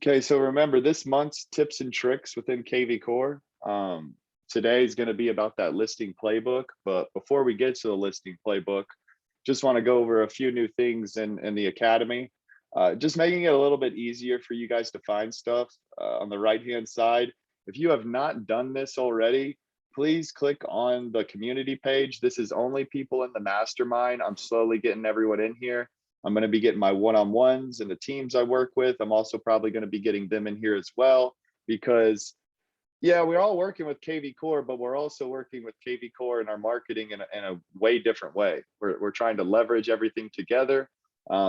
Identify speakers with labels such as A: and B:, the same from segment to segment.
A: Okay, so remember this month's tips and tricks within kvCORE. Today is going to be about that listing playbook, but before we get to the listing playbook, just want to go over a few new things in the academy. Just making it a little bit easier for you guys to find stuff on the right-hand side. If you have not done this already, please click on the community page. This is only people in the mastermind. I'm slowly getting everyone in here. I'm going to be getting my one-on-ones and the teams I work with. I'm also probably going to be getting them in here as well, because yeah, we're all working with kvCORE, but we're also working with kvCORE in our marketing in a way different way. We're trying to leverage everything together.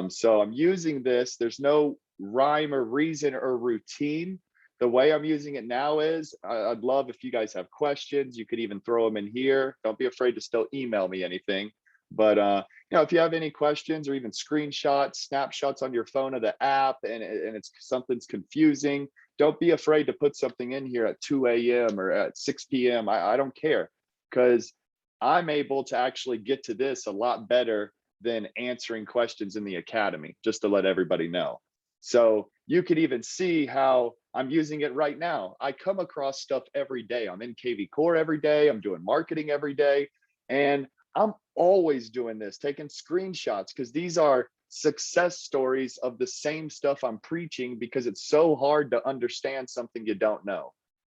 A: So I'm using this. There's no rhyme or reason or routine. The way I'm using it now is I'd love if you guys have questions, you could even throw them in here. Don't be afraid to still email me anything. But if you have any questions or even screenshots, snapshots on your phone of the app and it's something's confusing, don't be afraid to put something in here at 2 a.m. or at 6 p.m. I don't care, because I'm able to actually get to this a lot better than answering questions in the academy, just to let everybody know. So you could even see how I'm using it right now. I come across stuff every day. I'm in kvCORE every day. I'm doing marketing every day. And I'm always doing this, taking screenshots, because these are success stories of the same stuff I'm preaching, because it's so hard to understand something you don't know,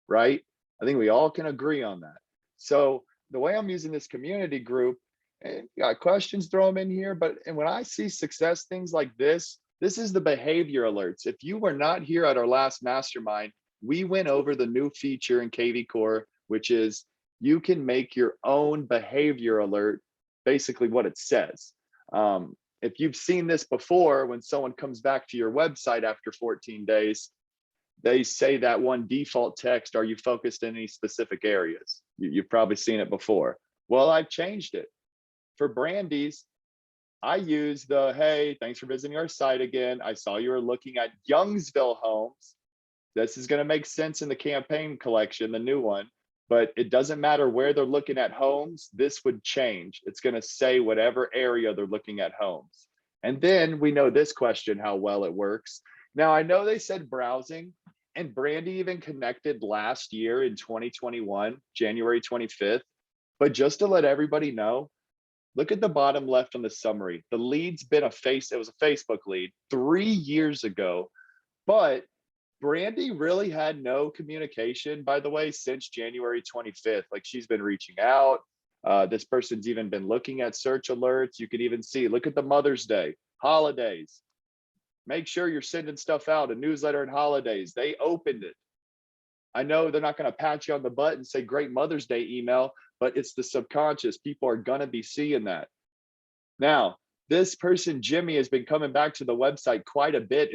A: right? I think we all can agree on that. So the way I'm using this community group, and you got questions, throw them in here. But and when I see success things like this is the behavior alerts. If you were not here at our last mastermind, we went over the new feature in kvCORE, which is you can make your own behavior alert, basically what it says. If you've seen this before, when someone comes back to your website after 14 days, they say that one default text, are you focused in any specific areas? You've probably seen it before. Well, I've changed it. For Brandy's, I use the, hey, thanks for visiting our site again. I saw you were looking at Youngsville homes. This is going to make sense in the campaign collection, the new one. But it doesn't matter where they're looking at homes, this would change. It's going to say whatever area they're looking at homes. And then we know this question, how well it works. Now, I know they said browsing, and Brandy even connected last year in 2021, January 25th. But just to let everybody know, look at the bottom left on the summary. The lead's been it was a Facebook lead 3 years ago, but Brandy really had no communication, by the way, since January 25th. Like, she's been reaching out. This person's even been looking at search alerts. You can even see, look at the Mother's Day, holidays. Make sure you're sending stuff out, a newsletter and holidays. They opened it. I know they're not going to pat you on the butt and say, great Mother's Day email, but it's the subconscious. People are going to be seeing that. Now, this person, Jimmy, has been coming back to the website quite a bit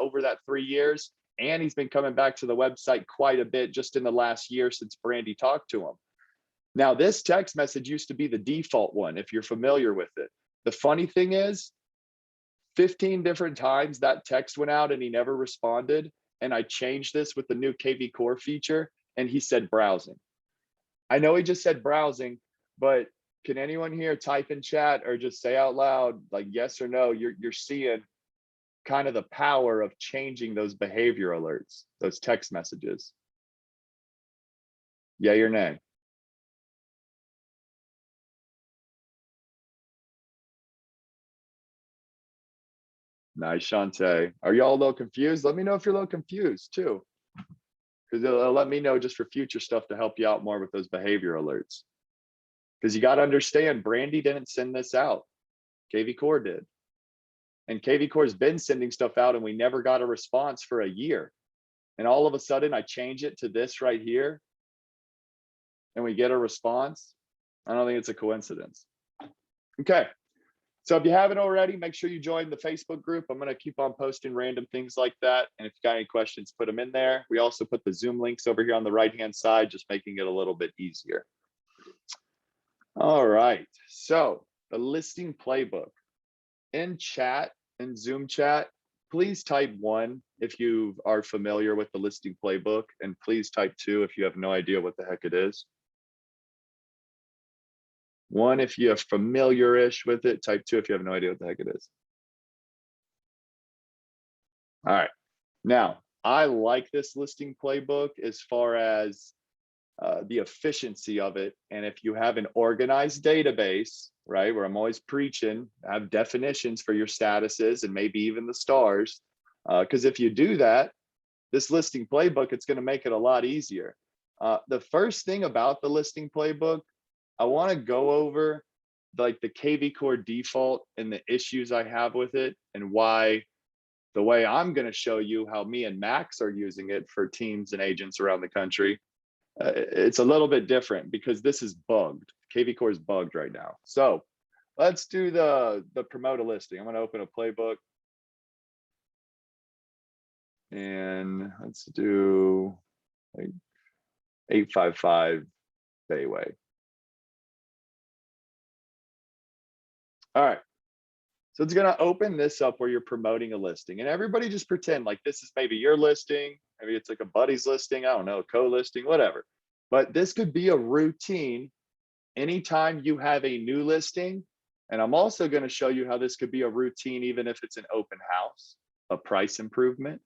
A: over that 3 years. And he's been coming back to the website quite a bit just in the last year since Brandy talked to him. Now, this text message used to be the default one, if you're familiar with it. The funny thing is, 15 different times that text went out and he never responded. And I changed this with the new kvCORE feature, and he said browsing. I know he just said browsing, but can anyone here type in chat or just say out loud, like yes or no, you're seeing kind of the power of changing those behavior alerts, those text messages? Yay or nay? Nice, Shantae. Are y'all a little confused? Let me know if you're a little confused too, because it'll let me know just for future stuff to help you out more with those behavior alerts. Because you got to understand, Brandy didn't send this out. kvCORE did. And kvCORE's been sending stuff out and we never got a response for a year. And all of a sudden I change it to this right here and we get a response. I don't think it's a coincidence. Okay. So if you haven't already, make sure you join the Facebook group. I'm going to keep on posting random things like that. And if you got any questions, put them in there. We also put the Zoom links over here on the right-hand side, just making it a little bit easier. All right. So the listing playbook. In chat, in Zoom chat, please type 1 if you are familiar with the listing playbook, and please type 2 if you have no idea what the heck it is. 1 if you are familiar-ish with it, type 2 if you have no idea what the heck it is. All right. Now, I like this listing playbook as far as the efficiency of it. And if you have an organized database, right, where I'm always preaching, have definitions for your statuses and maybe even the stars. Because if you do that, this listing playbook, it's going to make it a lot easier. The first thing about the listing playbook, I want to go over like the kvCORE default and the issues I have with it and why the way I'm going to show you how me and Max are using it for teams and agents around the country. It's a little bit different because this is bugged. kvCORE is bugged right now. So let's do the promote a listing. I'm going to open a playbook. And let's do like 855 Bayway. All right. So it's going to open this up where you're promoting a listing, and everybody just pretend like this is maybe your listing. Maybe it's like a buddy's listing. I don't know, co-listing, whatever. But this could be a routine anytime you have a new listing. And I'm also going to show you how this could be a routine, even if it's an open house, a price improvement,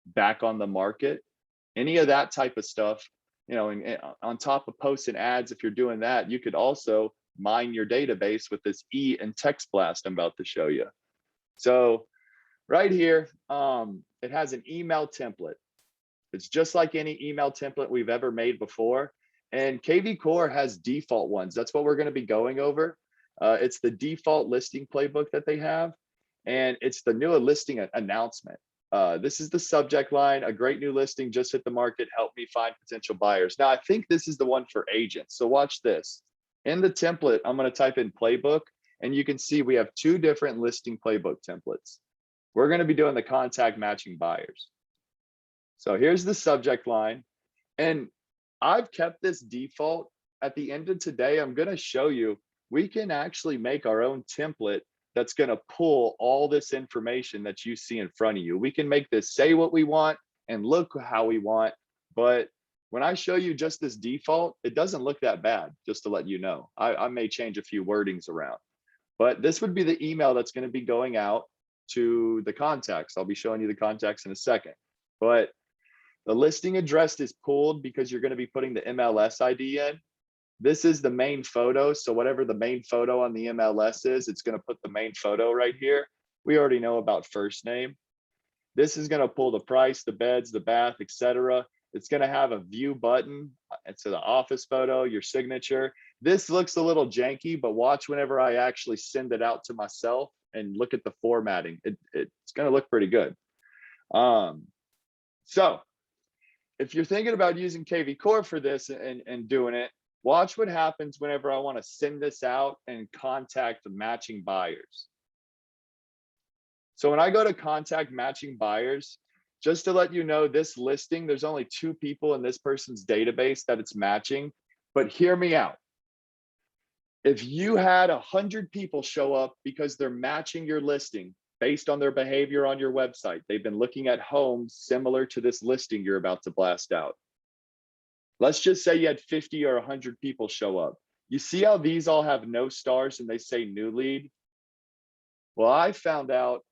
A: back on the market, any of that type of stuff. You know, and on top of posts and ads, if you're doing that, you could also mine your database with this and text blast I'm about to show you. So right here, it has an email template. It's just like any email template we've ever made before. And kvCORE has default ones. That's what we're going to be going over. It's the default listing playbook that they have. And it's the new listing announcement. This is the subject line: a great new listing just hit the market, help me find potential buyers. Now, I think this is the one for agents. So watch this. In the template, I'm going to type in playbook, and you can see we have two different listing playbook templates. We're going to be doing the contact matching buyers. So here's the subject line, and I've kept this default. At the end of today, I'm going to show you we can actually make our own template that's going to pull all this information that you see in front of you. We can make this say what we want and look how we want, but when I show you just this default, it doesn't look that bad, just to let you know. I may change a few wordings around, but this would be the email that's going to be going out to the contacts. I'll be showing you the contacts in a second, but the listing address is pulled because you're going to be putting the MLS ID in. This is the main photo. So whatever the main photo on the MLS is, it's going to put the main photo right here. We already know about first name. This is going to pull the price, the beds, the bath, etc. It's going to have a view button. It's the office photo, your signature. This looks a little janky, but watch whenever I actually send it out to myself and look at the formatting. It's going to look pretty good. So if you're thinking about using kvCORE for this and doing it, watch what happens whenever I want to send this out and contact the matching buyers. So when I go to contact matching buyers, just to let you know, this listing, there's only 2 people in this person's database that it's matching, but hear me out. If you had 100 people show up because they're matching your listing based on their behavior on your website, they've been looking at homes similar to this listing you're about to blast out. Let's just say you had 50 or 100 people show up. You see how these all have no stars and they say new lead? Well, I found out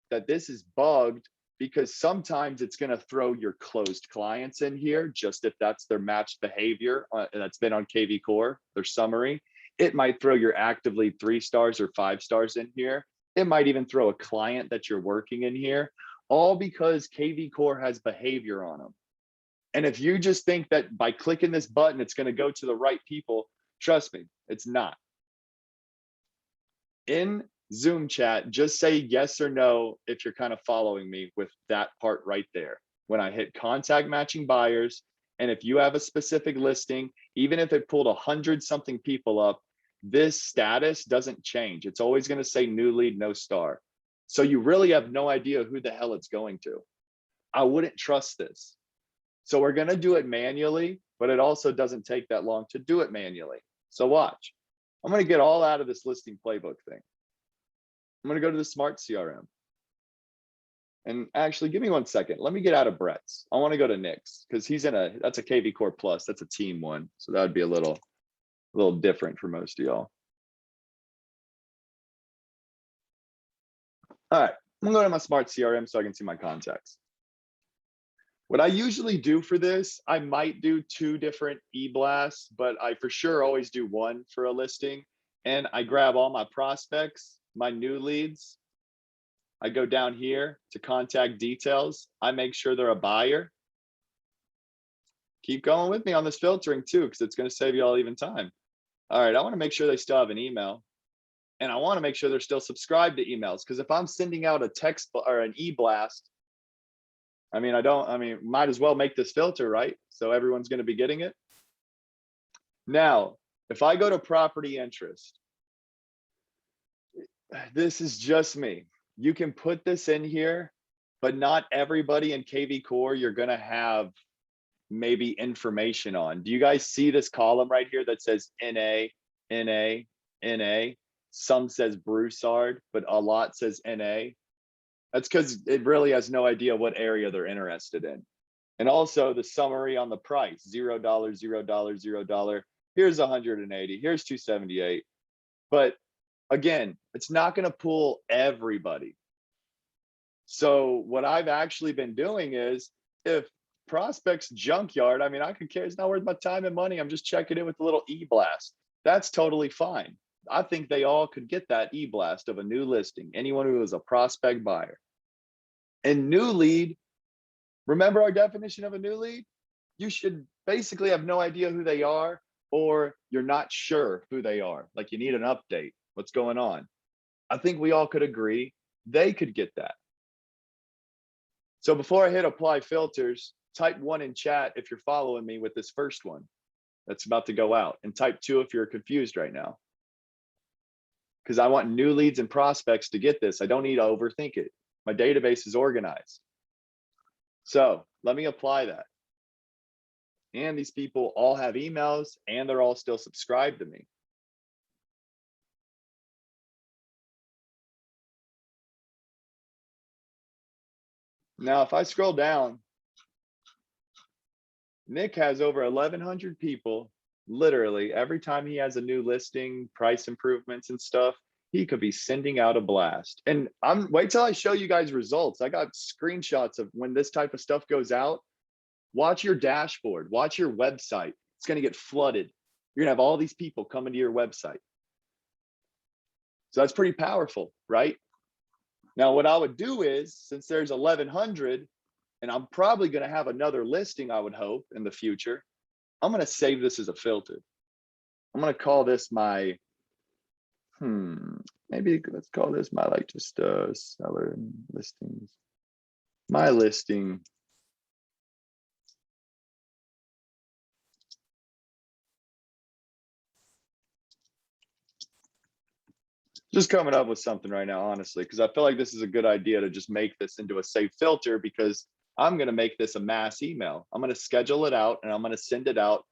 A: that this is bugged because sometimes it's going to throw your closed clients in here, just if that's their matched behavior that's been on kvCORE, their summary. It might throw your actively 3 stars or 5 stars in here. It might even throw a client that you're working in here, all because kvCORE has behavior on them. And if you just think that by clicking this button, it's going to go to the right people, trust me, it's not. In Zoom chat, just say yes or no if you're kind of following me with that part right there. When I hit contact matching buyers, and if you have a specific listing, even if it pulled 100-something people up, this status doesn't change. It's always going to say new lead, no star. So you really have no idea who the hell it's going to. I wouldn't trust this. So we're going to do it manually, but it also doesn't take that long to do it manually. So watch. I'm going to get all out of this listing playbook thing. I'm going to go to the Smart CRM. And actually, give me 1 second. Let me get out of Brett's. I want to go to Nick's because that's a kvCORE Plus. That's a team one. So that would be a little different for most of y'all. All right, I'm going to go to my Smart CRM so I can see my contacts. What I usually do for this, I might do 2 different e-blasts, but I for sure always do 1 for a listing. And I grab all my prospects, my new leads. I go down here to contact details. I make sure they're a buyer. Keep going with me on this filtering too, because it's going to save you all even time. All right, I want to make sure they still have an email. And I want to make sure they're still subscribed to emails, because if I'm sending out a text or an e-blast, I mean, might as well make this filter, right? So everyone's going to be getting it. Now, if I go to property interest, this is just me. You can put this in here, but not everybody in kvCORE you're going to have maybe information on. Do you guys see this column right here that says NA, NA, NA? Some says Broussard, but a lot says NA. That's because it really has no idea what area they're interested in. And also the summary on the price, $0, $0, $0. Here's 180, here's 278. But again, it's not going to pull everybody. So what I've actually been doing is, if prospects junkyard, I mean, I could care, it's not worth my time and money, I'm just checking in with a little e-blast. That's totally fine. I think they all could get that e-blast of a new listing, anyone who is a prospect buyer. And new lead, remember our definition of a new lead? You should basically have no idea who they are, or you're not sure who they are. Like you need an update. What's going on? I think we all could agree they could get that. So before I hit apply filters, type 1 in chat if you're following me with this first one that's about to go out, and type 2 if you're confused right now. Because I want new leads and prospects to get this. I don't need to overthink it. My database is organized. So let me apply that. And these people all have emails and they're all still subscribed to me. Now, if I scroll down, Nick has over 1,100 people. Literally every time he has a new listing, price improvements and stuff, he could be sending out a blast. And wait till I show you guys results. I got screenshots of when this type of stuff goes out. Watch your dashboard, watch your website. It's going to get flooded. You're going to have all these people coming to your website. So that's pretty powerful, right? Now, what I would do is, since there's 1,100, and I'm probably going to have another listing, I would hope, in the future, I'm going to save this as a filter. I'm going to call this my, maybe let's call this my, like, just seller listings. My listing. Just coming up with something right now, honestly, because I feel like this is a good idea to just make this into a safe filter, because I'm going to make this a mass email. I'm going to schedule it out and I'm going to send it out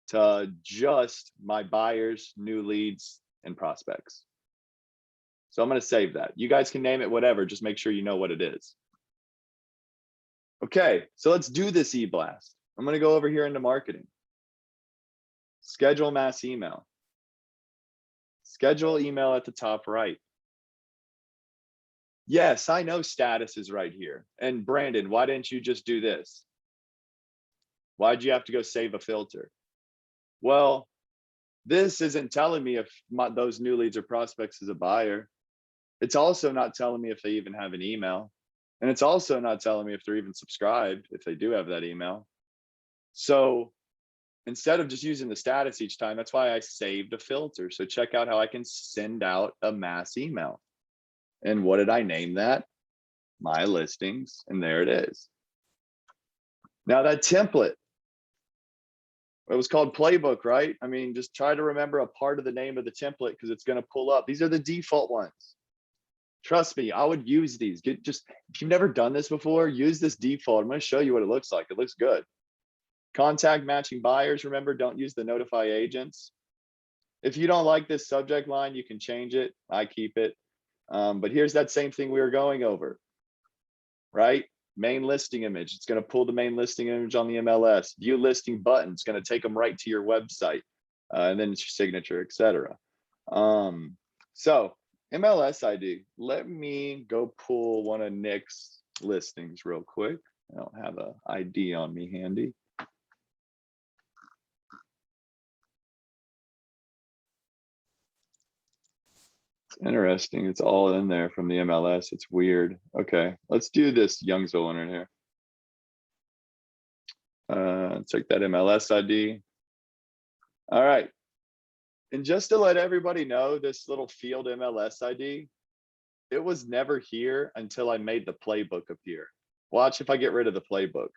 A: to just my buyers, new leads, and prospects. So I'm going to save that. You guys can name it whatever, just make sure you know what it is. Okay, so let's do this e-blast. I'm going to go over here into marketing. Schedule mass email. Schedule email at the top right. Yes, I know status is right here. And Brandon, why didn't you just do this? Why'd you have to go save a filter? Well, this isn't telling me if those new leads or prospects is a buyer. It's also not telling me if they even have an email. And it's also not telling me if they're even subscribed, if they do have that email. So instead of just using the status each time, that's why I saved a filter. So check out how I can send out a mass email. And what did I name that? My listings. And there it is. Now that template, it was called playbook, right? I mean, just try to remember a part of the name of the template, because it's going to pull up. These are the default ones. Trust me, I would use these. If you've never done this before, use this default. I'm going to show you what it looks like. It looks good. Contact matching buyers. Remember, don't use the notify agents. If you don't like this subject line, you can change it. I keep it. But here's that same thing we were going over, right? Main listing image. It's going to pull the main listing image on the MLS. View listing button. It's going to take them right to your website. And then it's your signature, etc. So MLS ID. Let me go pull one of Nick's listings real quick. I don't have a ID on me handy. It's interesting. It's all in there from the MLS. It's weird. Okay, let's do this Youngsville one right here. Check that MLS ID. All right. And just to let everybody know, this little field MLS ID, it was never here until I made the playbook appear. Watch if I get rid of the playbook.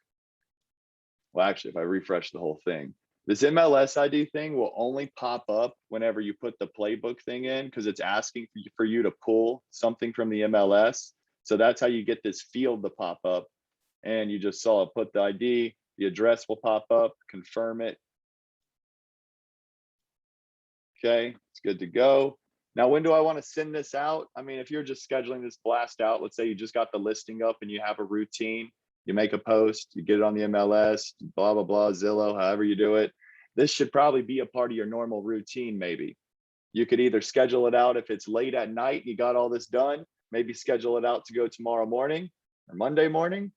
A: Well, actually, if I refresh the whole thing, this MLS ID thing will only pop up whenever you put the playbook thing in, because it's asking for you to pull something from the MLS. So that's how you get this field to pop up. And you just saw it, put the ID, the address will pop up, confirm it. Okay, it's good to go. Now, when do I want to send this out? I mean, if you're just scheduling this blast out, let's say you just got the listing up and you have a routine, you make a post, you get it on the MLS, blah, blah, blah, Zillow, however you do it. This should probably be a part of your normal routine, maybe. You could either schedule it out if it's late at night, you got all this done, maybe schedule it out to go tomorrow morning or Monday morning,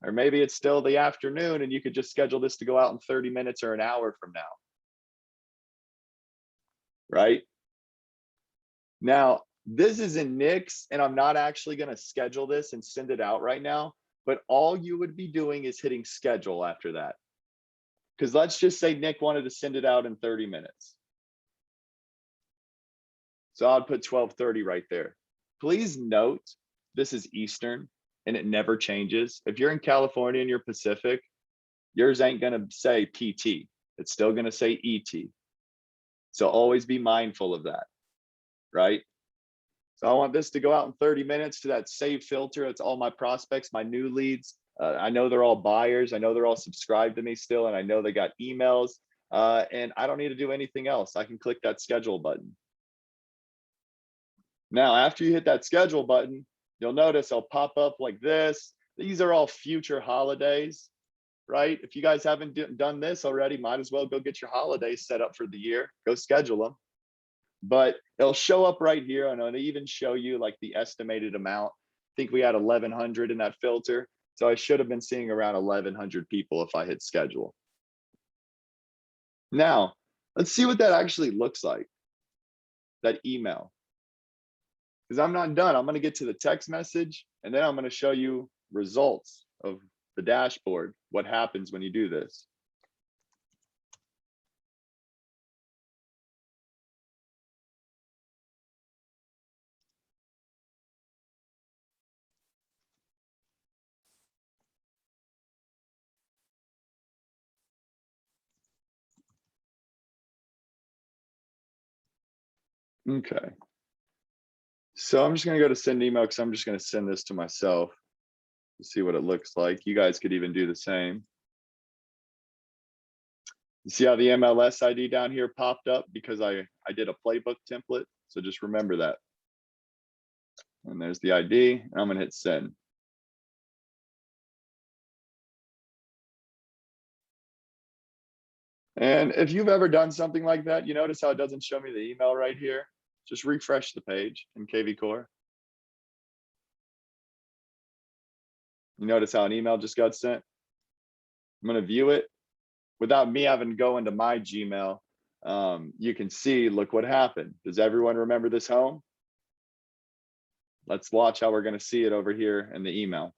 A: or maybe it's still the afternoon and you could just schedule this to go out in 30 minutes or an hour from now. Right? Now, this is in Nix, and I'm not actually going to schedule this and send it out right now, but all you would be doing is hitting schedule after that. Because let's just say Nick wanted to send it out in 30 minutes. So I'd put 12:30 right there. Please note, this is Eastern and it never changes. If you're in California and you're Pacific, yours ain't going to say PT. It's still going to say ET. So always be mindful of that. Right? So I want this to go out in 30 minutes to that save filter. It's all my prospects, my new leads. I know they're all buyers. I know they're all subscribed to me still, and I know they got emails. And I don't need to do anything else. I can click that schedule button. Now, after you hit that schedule button, you'll notice I'll pop up like this. These are all future holidays, right? If you guys haven't done this already, might as well go get your holidays set up for the year. Go schedule them. But it'll show up right here, and it'll even show you like the estimated amount. I think we had 1,100 in that filter. So I should have been seeing around 1,100 people if I hit schedule. Now, let's see what that actually looks like, that email. Because I'm not done. I'm going to get to the text message, and then I'm going to show you results of the dashboard, what happens when you do this. Okay. So I'm just going to go to send email because I'm just going to send this to myself to see what it looks like. You guys could even do the same. You see how the MLS ID down here popped up because I did a playbook template. So just remember that. And there's the ID, and I'm going to hit send. And if you've ever done something like that, you notice how it doesn't show me the email right here. Just refresh the page in kvCORE. You notice how an email just got sent? I'm going to view it without me having to go into my Gmail. You can see, look what happened. Does everyone remember this home? Let's watch how we're going to see it over here in the email.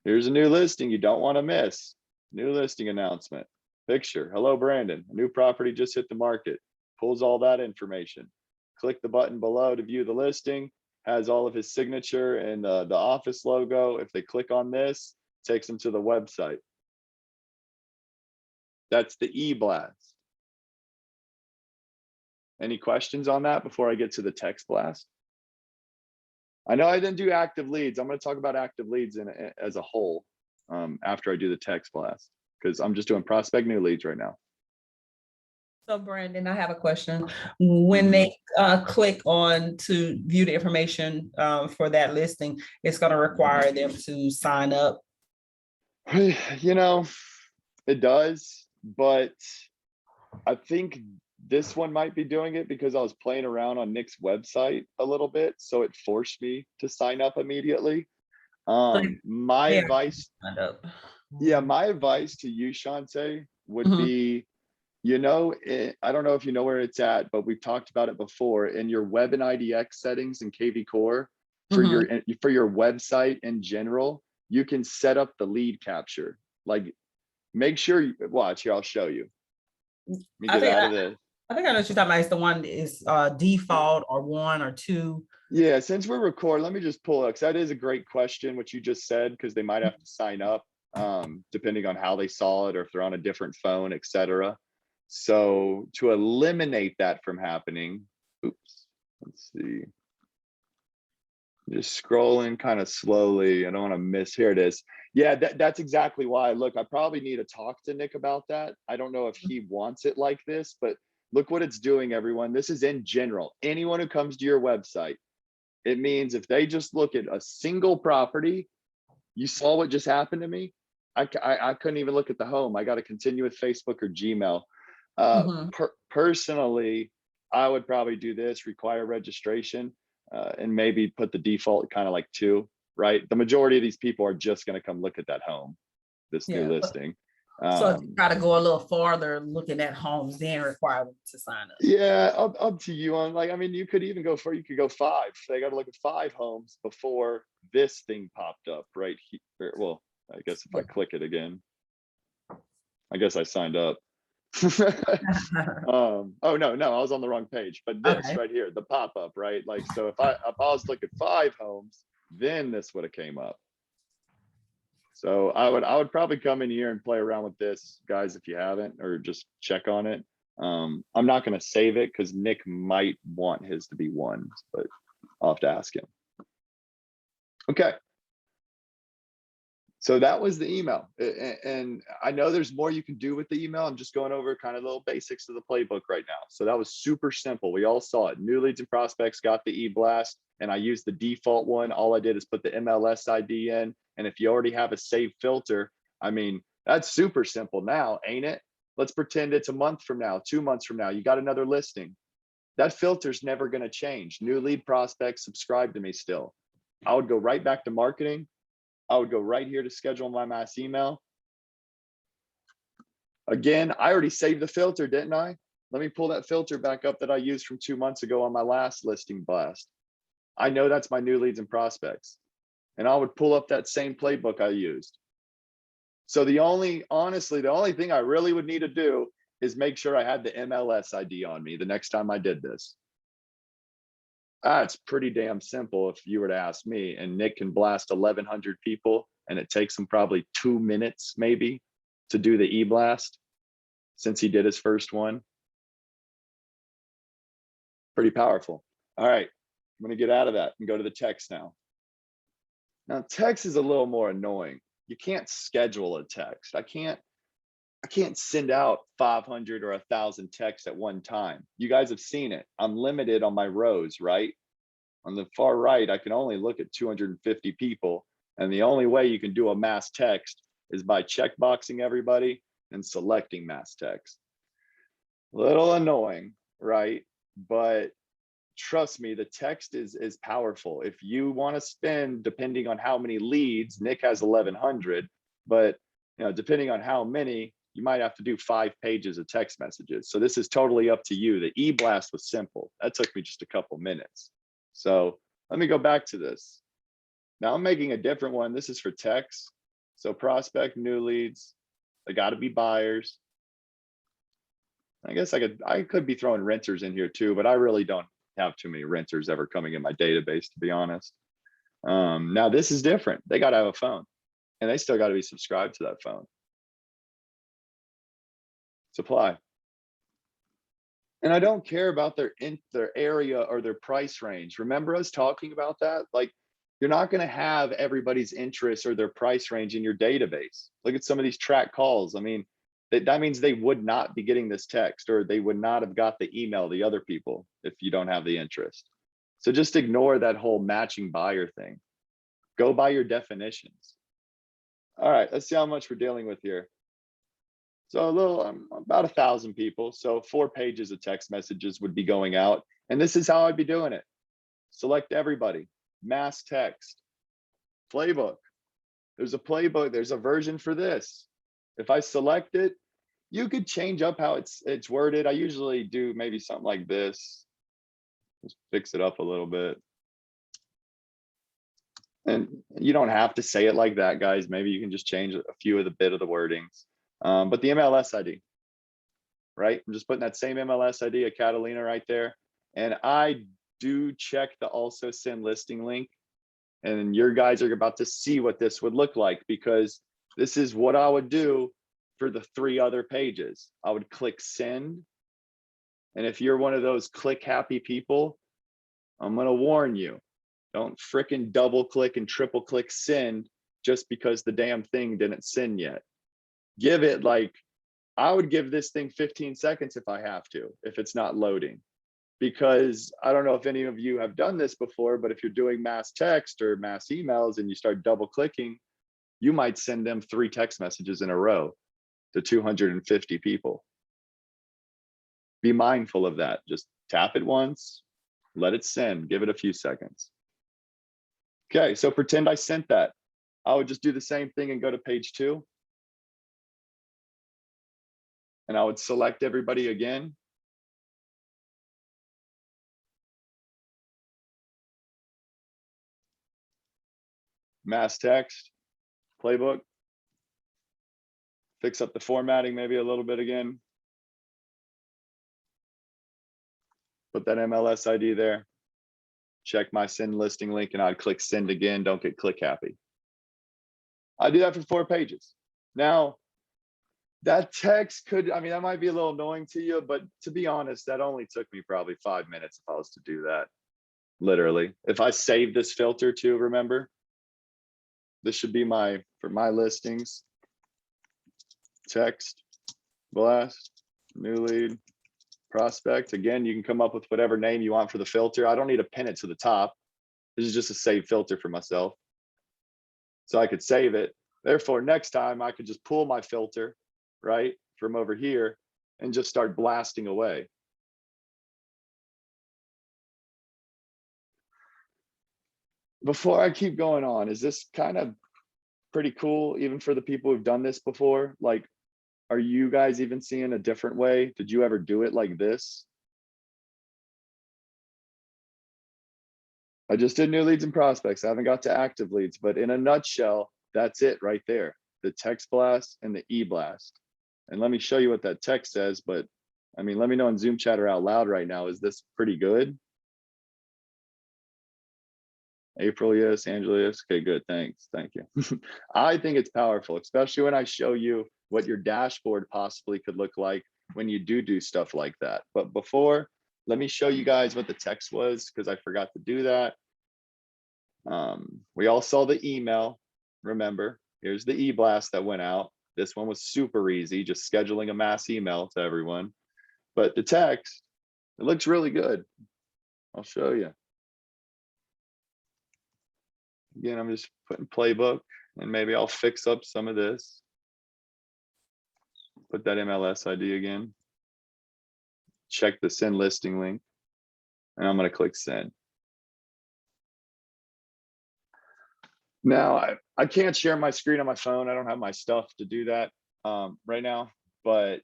A: Here's a new listing you don't want to miss. New listing announcement. Picture. Hello, Brandon. A new property just hit the market. Pulls all that information. Click the button below to view the listing. Has all of his signature and the office logo. If they click on this, it takes them to the website. That's the e-blast. Any questions on that before I get to the text blast? I know I didn't do active leads. I'm going to talk about active leads as a whole after I do the text blast, because I'm just doing prospect new leads right now.
B: So Brandon, I have a question. When they click on to view the information for that listing, it's going to require them to sign up.
A: You know, it does, but I think this one might be doing it because I was playing around on Nick's website a little bit, so it forced me to sign up immediately. My
B: Yeah.
A: advice,
B: Signed up.
A: yeah, my advice to you, Shante, would
B: Mhm,
A: be, I don't know if you know where it's at, but we've talked about it before in your web and IDX settings in kvCORE
B: mhm.
A: for your website in general, you can set up the lead capture. Like make sure you watch here, I'll show you. Let me
B: I
A: get
B: think
A: out
B: I,
A: of this.
B: I think I know what you're talking about. It's the one that is default or 1 or 2.
A: Yeah, since we're recording, let me just pull it because that is a great question, what you just said, because they might have to sign up depending on how they saw it or if they're on a different phone, etc. So to eliminate that from happening, oops, let's see. Just scrolling kind of slowly. I don't want to miss. Here it is. Yeah, that's exactly why. Look, I probably need to talk to Nick about that. I don't know if he wants it like this, but look what it's doing, everyone. This is in general. Anyone who comes to your website, it means if they just look at a single property, you saw what just happened to me. I couldn't even look at the home. I got to continue with Facebook or Gmail.
B: Mhm.
A: Personally, I would probably do this, require registration, and maybe put the default kind of like 2, right? The majority of these people are just going to come look at that home, this new
B: Yeah.
A: listing.
B: So if you
A: Um,
B: try to go a little farther, looking at homes, then require them to sign up.
A: Yeah, up to you on like, I mean, you could even go for, you could go 5. They got to look at 5 homes before this thing popped up right here. Well, I guess if I
B: Yeah.
A: click it again, I guess I signed up. Oh no, I was on the wrong page, but this
B: Okay.
A: right here, the pop-up, right? Like, so if I was looking at 5 homes, then this would have came up. So I would probably come in here and play around with this, guys, if you haven't, or just check on it. I'm not going to save it because Nick might want his to be 1, but I'll have to ask him. Okay. So that was the email. And I know there's more you can do with the email. I'm just going over kind of little basics of the playbook right now. So that was super simple. We all saw it. New leads and prospects got the e-blast, and I used the default one. All I did is put the MLS ID in. And if you already have a saved filter, I mean, that's super simple now, ain't it? Let's pretend it's a month from now, 2 months from now, you got another listing. That filter's never going to change. New lead prospects, subscribe to me still. I would go right back to marketing. I would go right here to schedule my mass email. Again, I already saved the filter, didn't I? Let me pull that filter back up that I used from 2 months ago on my last listing blast. I know that's my new leads and prospects. And I would pull up that same playbook I used. So honestly, the only thing I really would need to do is make sure I had the MLS ID on me the next time I did this. It's pretty damn simple if you were to ask me. And Nick can blast 1,100 people, and it takes him probably 2 minutes maybe to do the e-blast since he did his first one. Pretty powerful. All right, I'm going to get out of that and go to the text now. Now, text is a little more annoying. You can't schedule a text. I can't send out 500 or 1,000 texts at one time. You guys have seen it. I'm limited on my rows, right? On the far right, I can only look at 250 people. And the only way you can do a mass text is by checkboxing everybody and selecting mass text. Little annoying, right? But trust me, the text is powerful. If you want to spend, depending on how many leads, Nick has 1,100, but depending on how many, you might have to do 5 pages of text messages. So this is totally up to you. The e-blast was simple. That took me just a couple minutes. So let me go back to this. Now I'm making a different one. This is for text. So prospect, new leads, they got to be buyers. I guess I could be throwing renters in here too, but I really don't have too many renters ever coming in my database, to be honest. Now this is different. They got to have a phone, and they still got to be subscribed to that phone. Supply. And I don't care about their area or their price range. Remember us talking about that? Like, you're not going to have everybody's interest or their price range in your database. Look at some of these track calls. I mean, that means they would not be getting this text, or they would not have got the email, the other people, if you don't have the interest. So just ignore that whole matching buyer thing. Go by your definitions. All right, let's see how much we're dealing with here. So about 1,000 people. So 4 pages of text messages would be going out. And this is how I'd be doing it. Select everybody, mass text. playbook. There's a playbook, there's a version for this. If I select it, you could change up how it's worded. I usually do maybe something like this. Just fix it up a little bit. And you don't have to say it like that, guys. Maybe you can just change a few of the bit of the wordings. But the MLS ID, right? I'm just putting that same MLS ID of Catalina right there. And I do check the also send listing link. And your guys are about to see what this would look like, because this is what I would do for the 3 other pages. I would click send. And if you're one of those click happy people, I'm going to warn you, don't fricking double click and triple click send just because the damn thing didn't send yet. Give it like, I would give this thing 15 seconds if I have to, if it's not loading. Because I don't know if any of you have done this before, but if you're doing mass text or mass emails and you start double clicking, you might send them 3 text messages in a row to 250 people. Be mindful of that. Just tap it once, let it send, give it a few seconds. Okay, so pretend I sent that. I would just do the same thing and go to page 2. And I would select everybody again. Mass text, playbook. Fix up the formatting maybe a little bit again. Put that MLS ID there. Check my send listing link and I'd click send again. Don't get click happy. I do that for 4 pages. Now, that text could, I mean, that might be a little annoying to you, but to be honest, that only took me probably 5 minutes if I was to do that. Literally. If I save this filter too, remember, this should be for my listings, text, blast, new lead, prospect. Again, you can come up with whatever name you want for the filter. I don't need to pin it to the top. This is just a save filter for myself. So I could save it. Therefore, next time I could just pull my filter, right, from over here and just start blasting away. Before I keep going on, is this kind of pretty cool, even for the people who've done this before? Like, are you guys even seeing a different way? Did you ever do it like this? I just did new leads and prospects. I haven't got to active leads, but in a nutshell, that's it right there. The text blast and the e-blast. And let me show you what that text says, but I mean, let me know in Zoom chat or out loud right now. Is this pretty good? April, yes. Angela, yes. Okay, good. Thanks. Thank you. I think it's powerful, especially when I show you what your dashboard possibly could look like when you do stuff like that. But before, let me show you guys what the text was, because I forgot to do that. We all saw the email. Remember, here's the e-blast that went out. This one was super easy, just scheduling a mass email to everyone. But the text, it looks really good. I'll show you. Again, I'm just putting playbook, and maybe I'll fix up some of this. Put that MLS ID again. Check the send listing link, and I'm going to click send. Now, I can't share my screen on my phone. I don't have my stuff to do that right now, but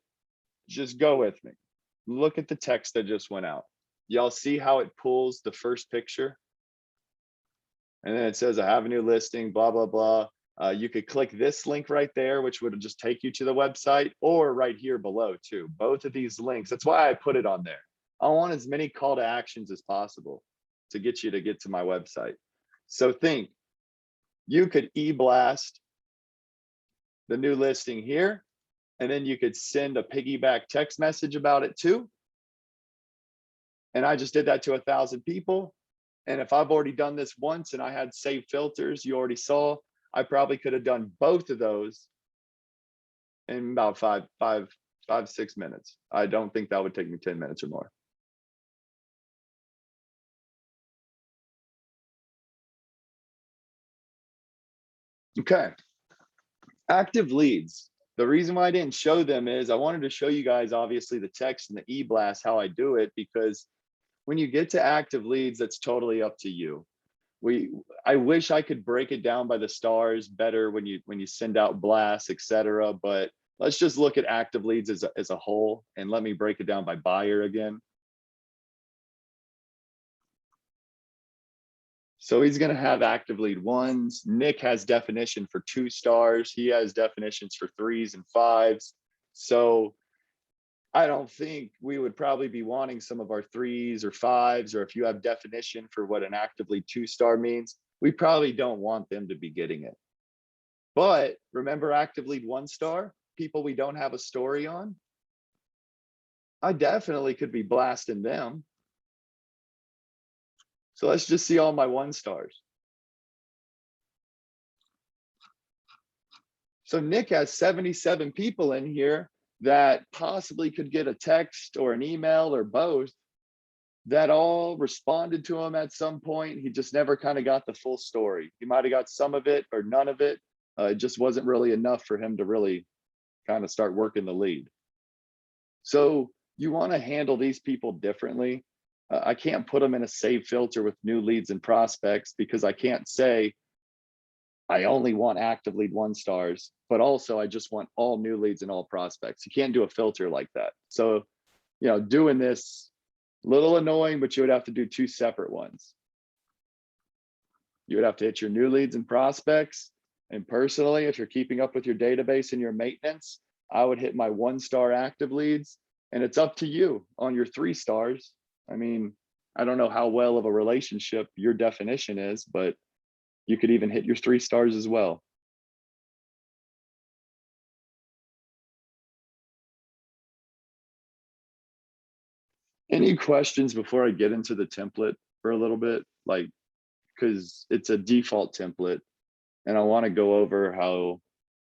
A: just go with me. Look at the text that just went out. Y'all see how it pulls the first picture? And then it says, I have a new listing, blah, blah, blah. You could click this link right there, which would just take you to the website, or right here below too. Both of these links, that's why I put it on there. I want as many call to actions as possible to get you to get to my website. So think, you could e-blast the new listing here, and then you could send a piggyback text message about it too. And I just did that to 1,000 people. And if I've already done this once and I had saved filters, you already saw, I probably could have done both of those in about 6 minutes. I don't think that would take me 10 minutes or more. Okay. Active leads. The reason why I didn't show them is I wanted to show you guys, obviously, the text and the e-blast, how I do it, because when you get to active leads, that's totally up to you. I wish I could break it down by the stars better when you send out blasts, etc. But let's just look at active leads as a whole, and let me break it down by buyer again. So he's going to have active lead ones. Nick has definition for 2 stars. He has definitions for 3s and 5s. So I don't think we would probably be wanting some of our 3s or 5s, or if you have definition for what an active lead 2-star means, we probably don't want them to be getting it. But remember active lead 1-star, people we don't have a story on? I definitely could be blasting them. So let's just see all my 1-stars. So Nick has 77 people in here that possibly could get a text or an email or both that all responded to him at some point. He just never kind of got the full story. He might have got some of it or none of it. It just wasn't really enough for him to really kind of start working the lead. So you want to handle these people differently. I can't put them in a save filter with new leads and prospects, because I can't say I only want active lead 1-stars, but also I just want all new leads and all prospects. You can't do a filter like that. So, doing this, a little annoying, but you would have to do 2 separate ones. You would have to hit your new leads and prospects. And personally, if you're keeping up with your database and your maintenance, I would hit my 1-star active leads, and it's up to you on your 3 stars. I mean, I don't know how well of a relationship your definition is, but you could even hit your 3 stars as well. Any questions before I get into the template for a little bit? Like, because it's a default template, and I want to go over how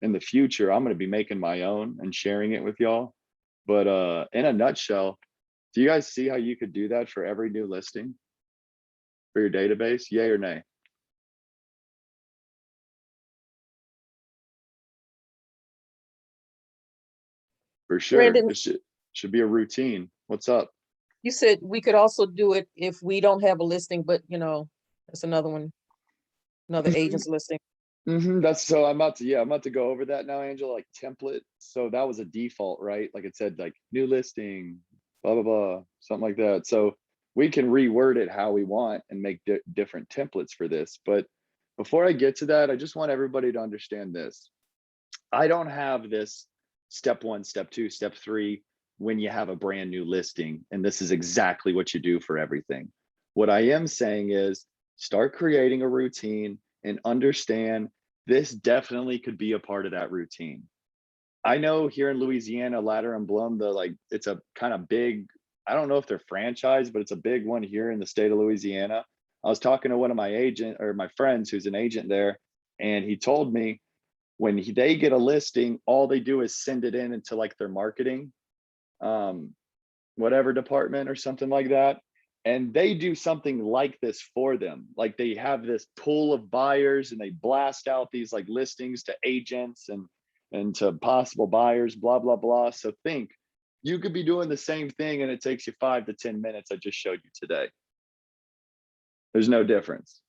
A: in the future I'm going to be making my own and sharing it with y'all. But in a nutshell, do you guys see how you could do that for every new listing for your database? Yay or nay? For sure.
C: Brandon,
A: It should be a routine. What's up?
C: you said we could also do it if we don't have a listing, but that's another one, another agent's listing.
A: That's so I'm about to go over that now, Angela, like template. So that was a default, right? Like it said, like new listing, blah, blah, blah, something like that. So we can reword it how we want and make different templates for this. But before I get to that, I just want everybody to understand this. I don't have this step 1, step 2, step 3 when you have a brand new listing, and this is exactly what you do for everything. What I am saying is start creating a routine and understand this definitely could be a part of that routine. I know here in Louisiana, Ladder and Blum, it's a kind of big, I don't know if they're franchise, but it's a big one here in the state of Louisiana. I was talking to one of my friends who's an agent there, and he told me when they get a listing, all they do is send it into like their marketing, whatever department or something like that. And they do something like this for them. Like they have this pool of buyers and they blast out these like listings to agents and to possible buyers, blah, blah, blah. So think you could be doing the same thing and it takes you 5 to 10 minutes. I just showed you today. There's no difference.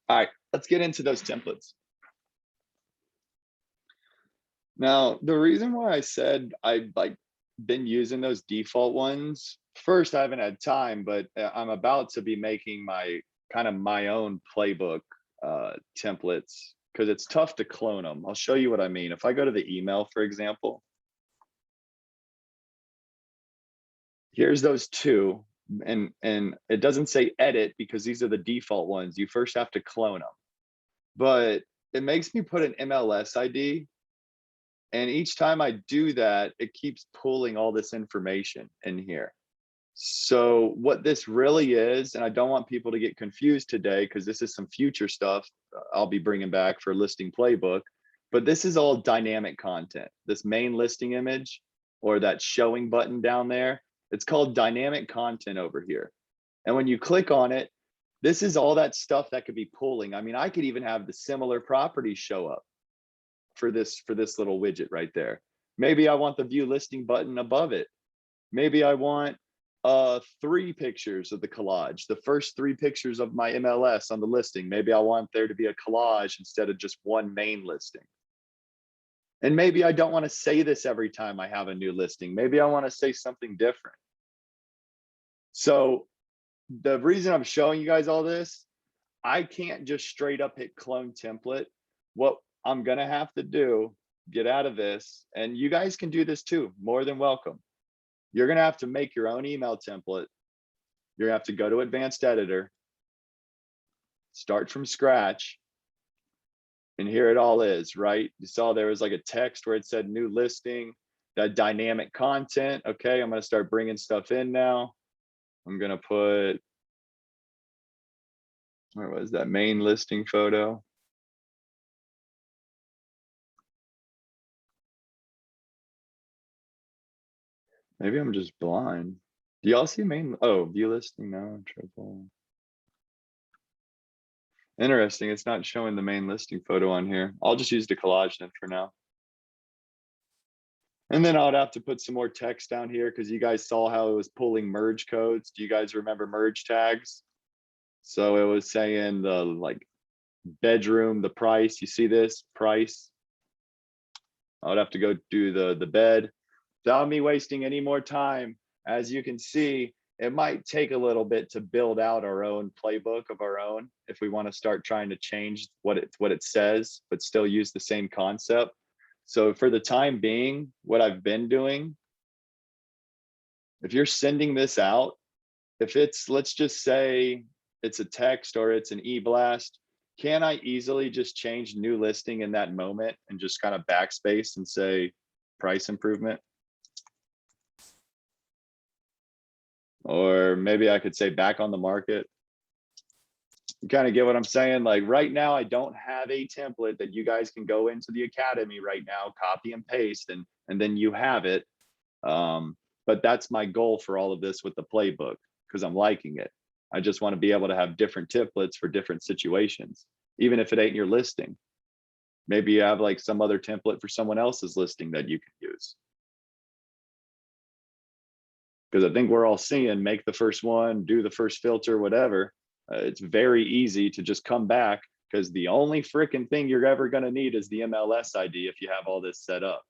A: All right, let's get into those templates. Now, the reason why I said I've been using those default ones, first, I haven't had time, but I'm about to be making my own playbook templates, because it's tough to clone them. I'll show you what I mean. If I go to the email, for example, here's those 2, and it doesn't say edit because these are the default ones. You first have to clone them, but it makes me put an MLS ID. And each time I do that, it keeps pulling all this information in here. So what this really is, and I don't want people to get confused today, because this is some future stuff I'll be bringing back for listing playbook, but this is all dynamic content. This main listing image or that showing button down there, it's called dynamic content over here. And when you click on it, this is all that stuff that could be pulling. I mean, I could even have the similar properties show up for this little widget right there. Maybe I want the view listing button above it. Maybe I want 3 pictures of the collage, the first 3 pictures of my MLS on the listing. Maybe I want there to be a collage instead of just one main listing. And maybe I don't want to say this every time I have a new listing. Maybe I want to say something different. So the reason I'm showing you guys all this, I can't just straight up hit clone template. What I'm gonna have to do, get out of this, and you guys can do this too, more than welcome. You're gonna have to make your own email template. You're gonna have to go to advanced editor, start from scratch. And here it all is, right? You saw there was like a text where it said new listing, that dynamic content. Okay, I'm gonna start bringing stuff in now. I'm gonna put, where was that main listing photo? Maybe I'm just blind. Do y'all see main? Oh, view listing now, triple. Interesting, it's not showing the main listing photo on here. I'll just use the collage then for now. And then I'd have to put some more text down here because you guys saw how it was pulling merge codes. Do you guys remember merge tags? So it was saying the like bedroom, the price, you see this price? I would have to go do the bed. Without me wasting any more time, as you can see, it might take a little bit to build out our own playbook of our own if we want to start trying to change what it says, but still use the same concept. So for the time being, what I've been doing, if you're sending this out, if it's, let's just say it's a text or it's an e-blast, can I easily just change new listing in that moment and just kind of backspace and say price improvement? Or maybe I could say back on the market. You kind of get what I'm saying? Like right now, I don't have a template that you guys can go into the academy right now, copy and paste, and then you have it. But that's my goal for all of this with the playbook, because I'm liking it. I just want to be able to have different templates for different situations, even if it ain't your listing. Maybe you have like some other template for someone else's listing that you can use. Because I think we're all seeing make the first one, do the first filter, whatever. It's very easy to just come back because the only freaking thing you're ever going to need is the MLS ID if you have all this set up.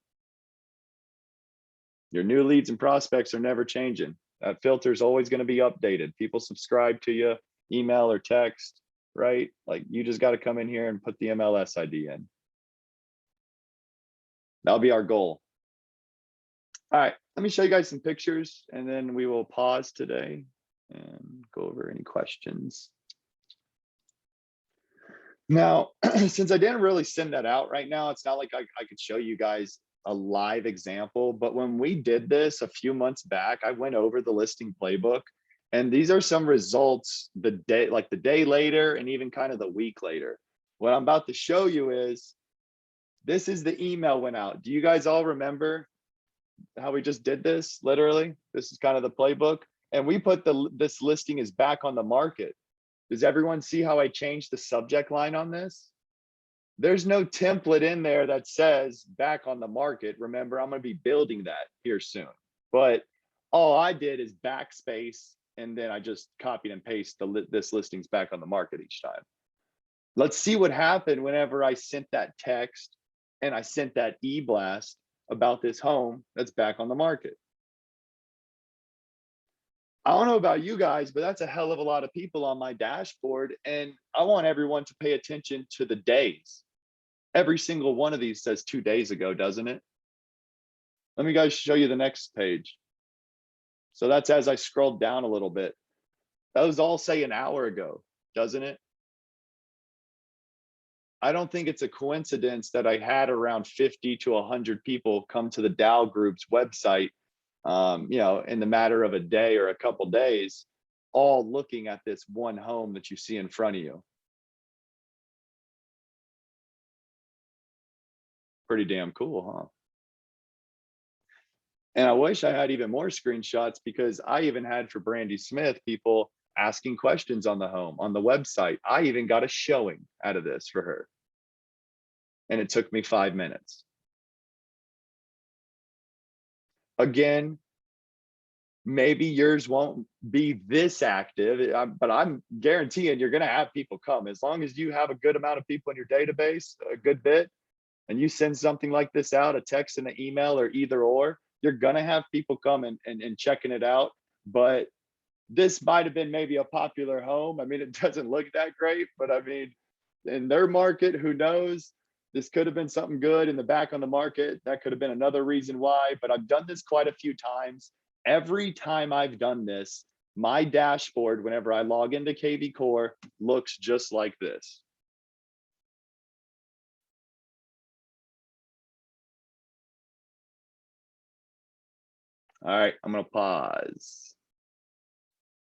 A: Your new leads and prospects are never changing. That filter is always going to be updated. People subscribe to you, email or text, right? Like you just got to come in here and put the MLS ID in. That'll be our goal. All right, let me show you guys some pictures and then we will pause today and go over any questions. Now, since I didn't really send that out right now, it's not like I could show you guys a live example, but when we did this a few months back, I went over the listing playbook and these are some results the day later and even kind of the week later. What I'm about to show you is, this is the email went out. Do you guys all remember how we just did this? Literally, this is kind of the playbook. And we put this listing is back on the market. Does everyone see how I changed the subject line on this? There's no template in there that says back on the market. Remember, I'm going to be building that here soon. But all I did is backspace, and then I just copied and pasted this listing's back on the market each time. Let's see what happened whenever I sent that text and I sent that e-blast about this home that's back on the market. I don't know about you guys, but that's a hell of a lot of people on my dashboard. And I want everyone to pay attention to the days. Every single one of these says 2 days ago, doesn't it? Let me guys show you the next page. So that's as I scrolled down a little bit. Those all say an hour ago, doesn't it? I don't think it's a coincidence that I had around 50 to 100 people come to the Dow Group's website, you know, in the matter of a day or a couple days, all looking at this one home that you see in front of you. Pretty damn cool, huh? And I wish I had even more screenshots, because I even had for Brandy Smith people asking questions on the home on the website. I even got a showing out of this for her. And it took me 5 minutes. Again, maybe yours won't be this active, but I'm guaranteeing you're going to have people come. As long as you have a good amount of people in your database, a good bit, and you send something like this out, a text and an email or either or, you're going to have people come and checking it out. But this might have been maybe a popular home. I mean, it doesn't look that great, but I mean, in their market, who knows? This could have been something good in the back on the market. That could have been another reason why, but I've done this quite a few times. Every time I've done this, my dashboard, whenever I log into kvCORE, looks just like this. All right, I'm gonna pause.